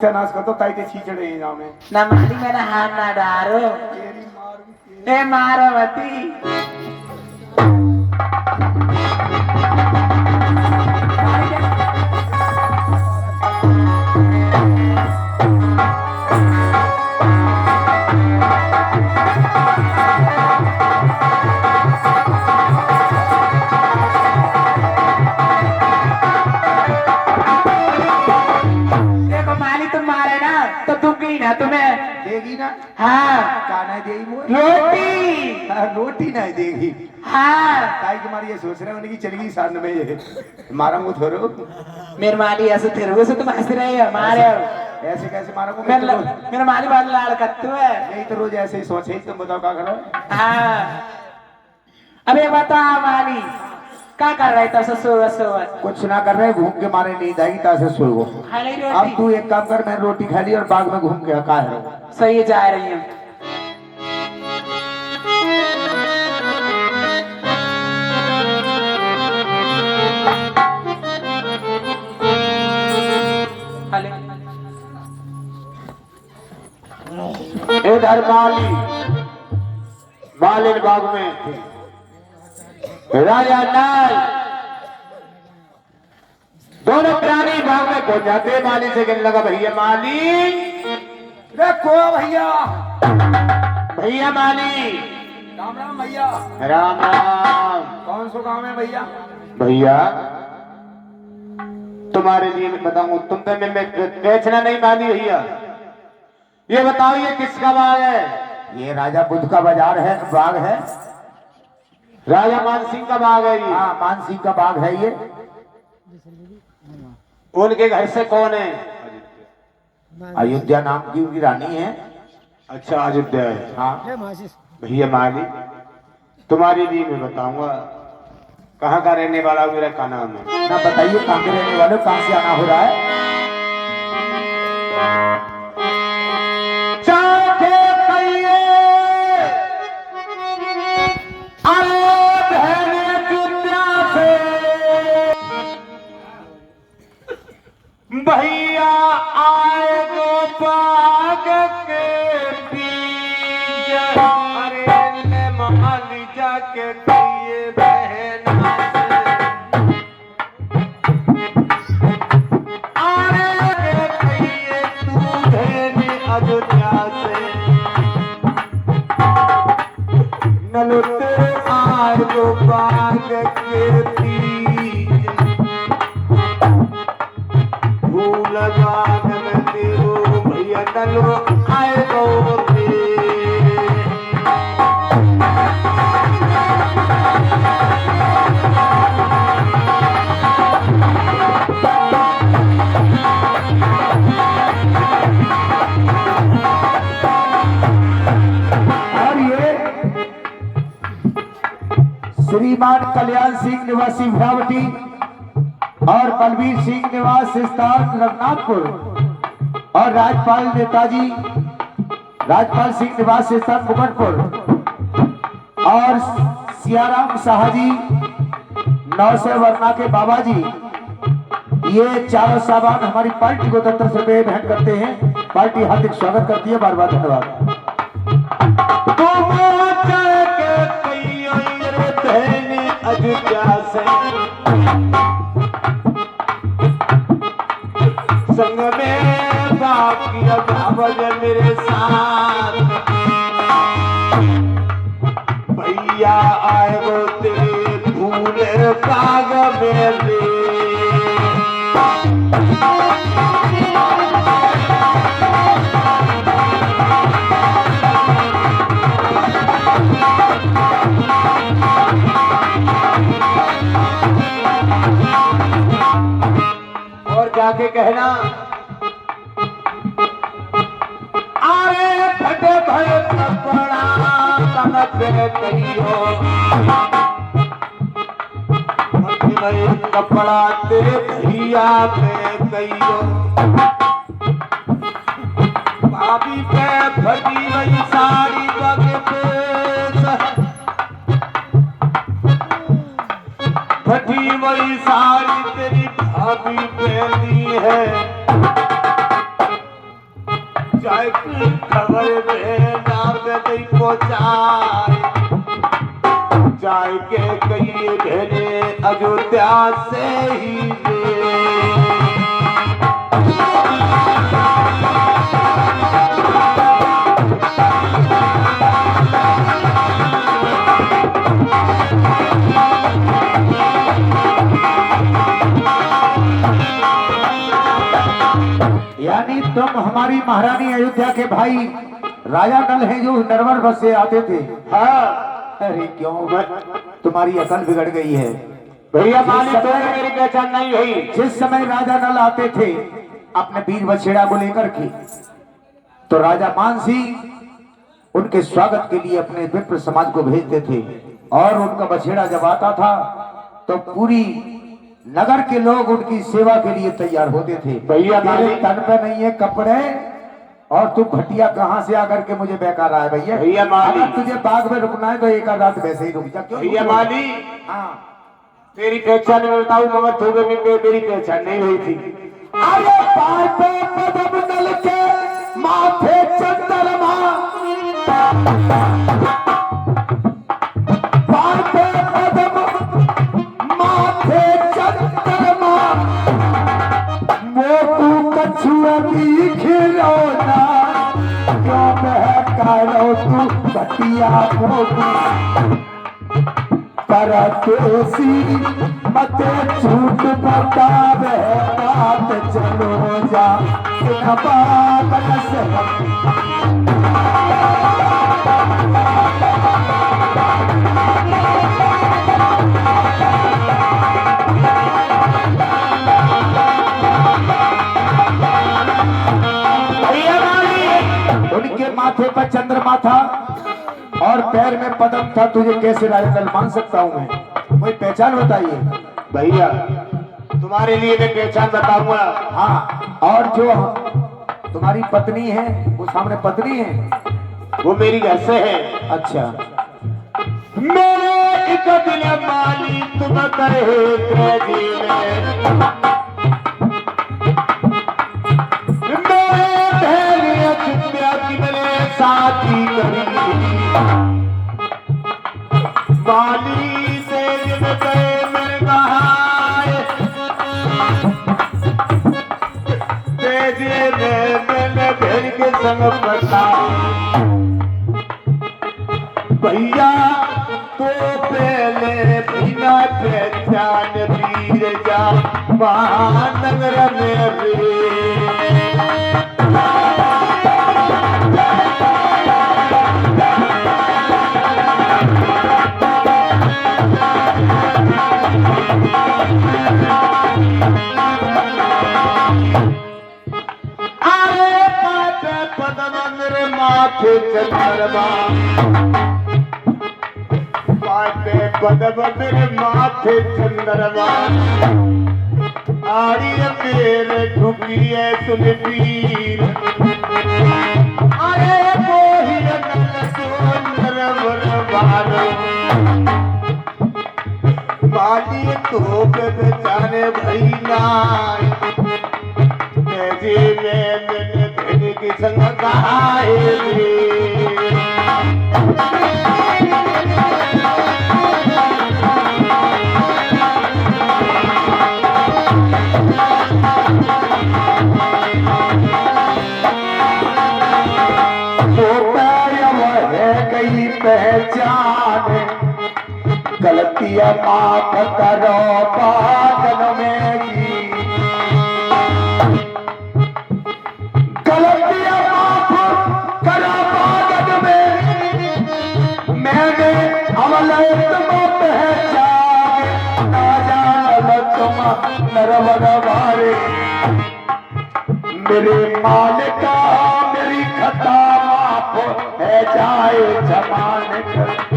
नाच कर तो ताई ते छीचड़े ही जामे ना मारी मेरा हाथ ना डारो तेरी मारू ए मारो मती देखो माली तुम मारे ना तो दूंगी ना तुम्हें देगी ना हाँ काना देगी मोए रोटी हाँ, रोटी ना देगी हाँ ताई तुम्हारी ये सोच रहे होने की चलेगी साथ में ये मारूंगा थोड़ो मेरे माली ऐसे तेरे से तुम हंस रहे हो मारे हो ऐसे कैसे मारूंगा मेरा माली बहुत लाल कत्तू है यही तो रोज ऐसे ही सोचे ही तुम बताओ क्या करो हाँ अबे बताओ माली क्या कर रहे थे ससुर वसुर कुछ ना कर रहे घूम के मारे नींद आएगी तासे सो गो खाली अब रोटी तू एक काम कर मैंने रोटी खा ली और बाग में घूम के का है सही जा रही हूँ इधर माली मालिन बाग में राजा नाल दोनों प्राणी बाग में पहुंच जाते माली से कहने लगा भैया माली देखो भैया भैया माली राम राम भैया राम राम कौन सो काम है भैया भैया तुम्हारे लिए मैं बताऊं तुम तो मैं बेचना नहीं माली भैया ये बताओ ये किसका बाग है ये राजा बुद्ध का बाजार है बाग है राजा मानसिंह का बाग है ये हाँ मानसिंह का बाग है ये उनके घर से कौन है अयोध्या नाम की उनकी रानी है अच्छा अयोध्या है हाँ भैया माली तुम्हारे लिए मैं बताऊंगा कहाँ का रहने वाला मेरा का नाम है ना बताइए कहाँ के रहने वाले कहाँ से आना हो रहा है भैया आए गो बाग के बीच अरे ले माली जाके कहिए बहना अरे कहिए तू धेने अयोध्या से नलुते आए गो बाग के बीच लगान में देवो भैया नलो आए गौरी और ये श्रीमान कल्याण सिंह निवासी भ्रावटी और बलबीर सिंह निवास स्थान रघुनाथपुर और राजपाल सिंह निवास स्थान मुकुटपुर और सियाराम साहजी 900 वर्मा के बाबा जी ये चारों साहबान हमारी पार्टी को तरफ से भेंट करते हैं पार्टी हार्दिक स्वागत करती है बार बार धन्यवाद अयोध्या से संग में बाकी अभावज मेरे साथ भैया आए वो तेरे भूले बाग मेरे और जाके कहना अरे फटे भय कपड़ा कनक करियो फटे भय कपड़ा तेरे भैया पे कहियो भाभी पे फटी वही साड़ी बगे पे फटी वही साड़ी तेरी भाभी पहनी है जाए की खबर भेजा दे पहुंचाए जाए के कहिए भेजे अयोध्या से ही यानी तुम हमारी महारानी अयोध्या के भाई राजा नल हैं जो नरवर बस से आते थे। हाँ अरे क्यों तुम्हारी अकल बिगड़ गई है भैया मालिक तो मेरी पहचान नहीं हुई। जिस समय राजा नल आते थे अपने वीर बछेड़ा को लेकर के तो राजा मान सिंह उनके स्वागत के लिए अपने विप्र समाज को भेजते थे और उनका बछेड़ा जब आता था तो पूरी नगर के लोग उनकी सेवा के लिए तैयार होते थे। भैया तेरे तन पे नहीं है कपड़े और तू घटिया कहां से आकर के मुझे बेकार रहा है भैया। भैया माली अगर तुझे बाग में रुकना है तो एक आध रात वैसे ही रुक जा। क्यों भैया माली हाँ तेरी पहचान में बताऊं मगर थोड़े में मेरी पहचान नहीं हुई थी। अरे पापे पदम नल के माथे चंद्रमा पापे पदम माथे चंद्रमा मोकू कछुआ की खिलौना क्यों बहकारो तू बटिया मोकू परदेसी मते झूठ बतावे बात चलो जा बात से उनके माथे पर चंद्रमा था और पैर में पदम था। तुझे कैसे राजनल मान सकता हूं मैं? कोई पहचान बताइए भैया तुम्हारे लिए मैं पहचान बताऊंगा। हाँ और जो तुम्हारी पत्नी है वो सामने पत्नी है वो मेरी घर से है। अच्छा मेरे एक दिल माली तुम करे साथी करी बाली से जब गए मेरे नहाए तेजे मैंने भेड़ के संग पता भैया तो पहले बिना पहचान वीर जा महानगर में रे माथे चंद्रमा पाटे पदम मेरे माथे चंद्रमा आड़ी मेरे ढुकिए तुम पीर अरे मोहि माली तो बेचारे भैया मैंने की संग कहा पहचान गलतियां माफ करो पागल में की गलतियां माफ करो पागल में मैंने अमल तुम पहचान ना जान तुम नरवरवारे मेरे मालिका मेरी खता माफ है जाए जमान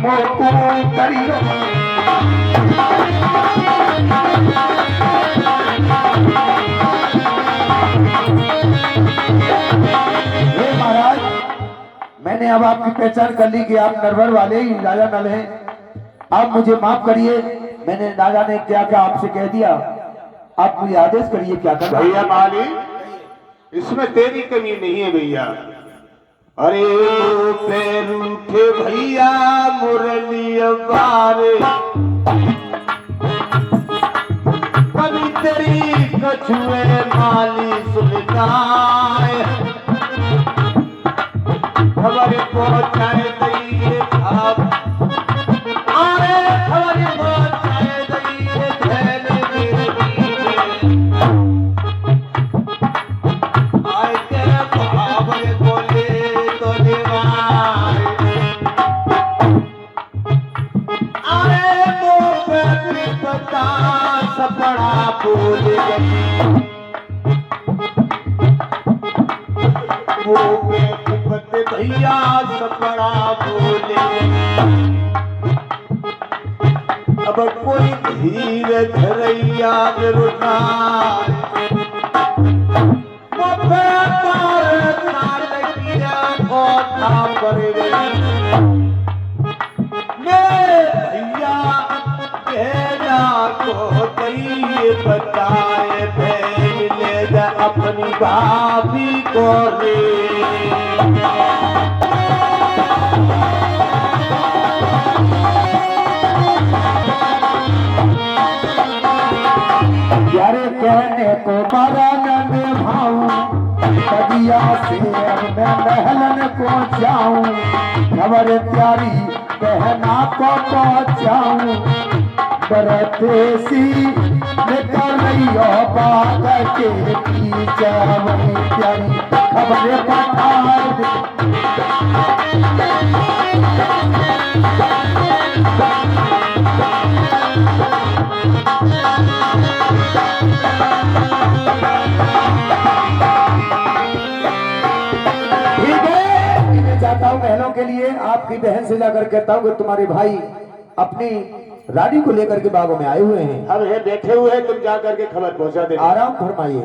मोकू करियो महाराज मैंने अब आपकी पहचान कर ली कि आप नरवर वाले ही राजा नल हैं। आप मुझे माफ करिए मैंने राजा ने क्या क्या आपसे कह दिया आप मुझे आदेश करिए क्या करना। भैया माली इसमें तेरी कमी नहीं है भैया अरे मुँह पे रूठे भैया मुरली बारे कभी तेरी कछुए माली सुलगाए खबर पहुंचाए दी आप अरे खबर पहुंचाए दी धैल आए तेरे बाबरे बोले तो दीवार अरे मुँह पे पता सपना बोल गई मुँह पे भैया सपना बोले अब कोई धीरे धरैया रुना बताए ले जा अपनी भाभी को रे यारे कहने को मारा न भाऊं कदिया से अब मैं महलन को जाऊं खबर प्यारी बहना को पहुंचाऊं बरतेसी निकल रही हो बात के पीछे वही प्यारी खबरें पठाए चाहता हूँ बहनों के लिए आपकी बहन से जाकर कहता हूँ कि तुम्हारे भाई अपनी रानी को लेकर के बागों में आए हुए हैं। हम ये बैठे हुए हैं तुम जा करके खबर पहुंचा दे आराम फरमाइए।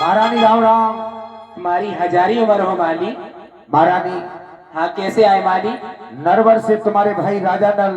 महारानी राम राम। तुम्हारी हजारी उम्र हो माली। महारानी हाँ कैसे आए माली? नरवर से तुम्हारे भाई राजा नल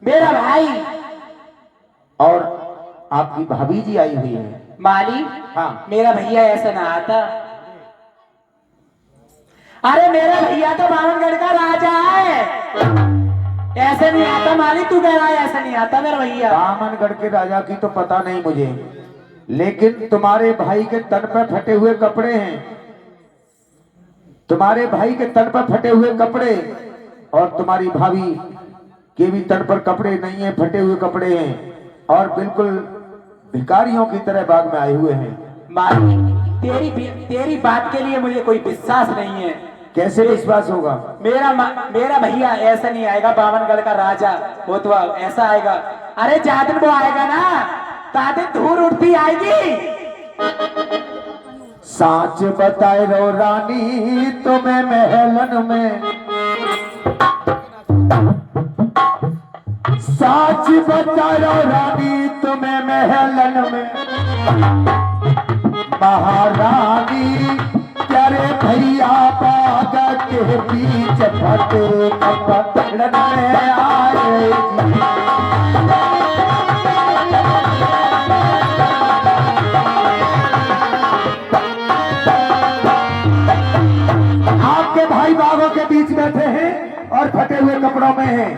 मेरा भाई और आपकी भाभी जी आई हुई है। माली हाँ मेरा भैया ऐसा ना आता। अरे मेरा भैया तो बावनगढ़ का राजा है, ऐसे नहीं आता माली। तू कह रहा है ऐसा नहीं आता मेरा भैया। बामनगढ़ के राजा की तो पता नहीं मुझे, लेकिन तुम्हारे भाई के तन पे फटे हुए कपड़े हैं, तुम्हारे भाई के तन पर फटे हुए कपड़े और तुम्हारी भाभी के भी तन पर कपड़े नहीं है, फटे हुए कपड़े हैं और बिल्कुल भिखारियों की तरह बाग में आए हुए हैं। माली तेरी बात के लिए मुझे कोई विश्वास नहीं है। कैसे विश्वास होगा? मेरा भैया ऐसा नहीं आएगा, बावनगढ़ का राजा वो तो ऐसा आएगा। अरे जादिन वो आएगा ना तादिन धूल उड़ती आएगी। साच बताए रो रानी तुम्हें महलन में, साच बताए रो रानी तुम्हें महलन में, महारानी तेरे भैया बाग के बीच फटे पकड़न में आए। आपके भाई बागों के बीच बैठे हैं और फटे हुए कपड़ों में हैं।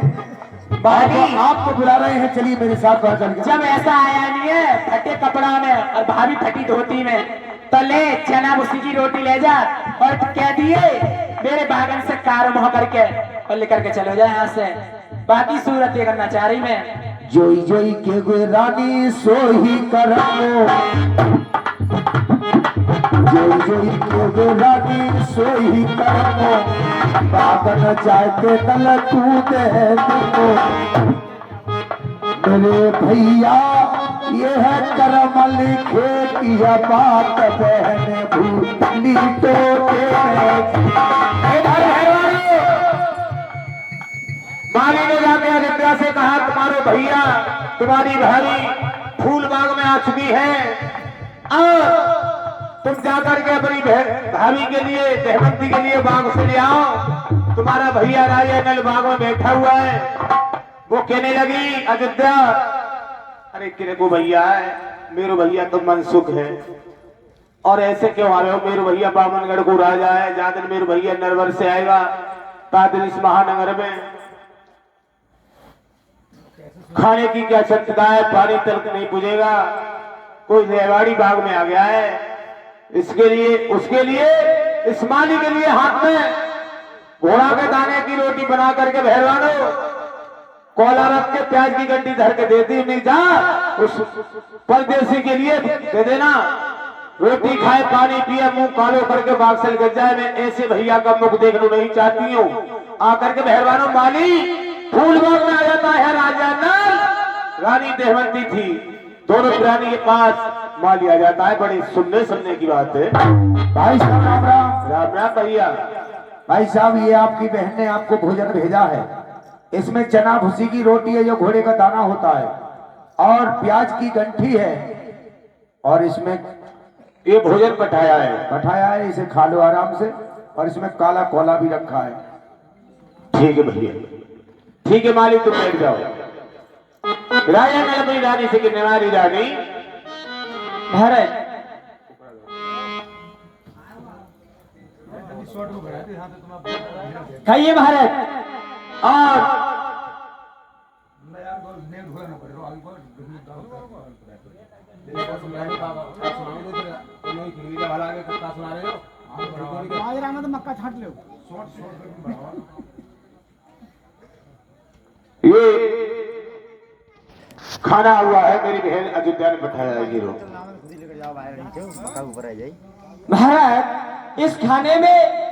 आपको बुला रहे हैं, चलिए मेरे साथ बाहर चल के। जब ऐसा आया नहीं है फटे कपड़ा में और भाभी फटी धोती में, तो ले चना उसी की रोटी ले जा और कह दिए मेरे बागन से कार मोह करके और लेकर के चलो जाए यहाँ से। बाकी सूरत ये करना चाह रही मैं। जोई जोई के गो रानी सोही करमो, जोई जोई के गो रानी सोही करमो, बागन जाते तल तू दे दो मेरे भैया ये है करम लिखे की बात बहन भूली तो माली ने जाके अयोध्या से कहा तुम्हारे भैया तुम्हारी भाभी फूल बाग में आ चुकी है और तुम जाकर के अपनी भाभी के लिए देहबंदी के लिए बाग से ले आओ। तुम्हारा भैया राजा नल बाग में बैठा हुआ है। वो कहने लगी अयोध्या, अरे किरे को भैया है, मेरो भैया तो मनसुख है, और ऐसे क्यों आ रहे हो? मेरे भैया बामनगढ़ को राजा है, जहाँ दिन मेरे भैया नरवर से आएगा ता दिन इस महानगर में खाने की क्या क्षमता है, पानी तक नहीं पूजेगा। कोई रेवाड़ी बाग में आ गया है, इसके लिए उसके लिए इस माली के लिए हाथ में घोड़ा के दाने की रोटी बना करके पहलवानों कोला रख के प्याज की गड्डी धर के देती नहीं, जा उस परदेसी के लिए दे देना। रोटी खाए पानी पिए मुंह कालो करके बागसल गिर जाए। मैं ऐसे भैया का मुख देखना नहीं चाहती हूँ। आकर के पहलवानों माली फूलबाग में आ जाता है राजा नल, रानी देवंती थी, दोनों प्राणी के पास माली आ जाता है। बड़ी सुनने की बात है। भाई साहब राम राम। राम राम भैया। भाई साहब ये आपकी बहन ने आपको भोजन भेजा है। इसमें चना भूसी की रोटी है जो घोड़े का दाना होता है, और प्याज की गंठी है, और इसमें ये भोजन पठाया है। इसे खा लो आराम से, और इसमें काला कोला भी रखा है। ठीक है भैया, ठीक है मालिक, तुम बैठ जाओ। राजा ने अपनी रानी से कहने वाली रानी महाराज खाइए महाराज। और मक्का छाट लो। ये खाना हुआ है, मेरी बहन अयोध्या ने पठाया है। हीरो महाराज इस खाने में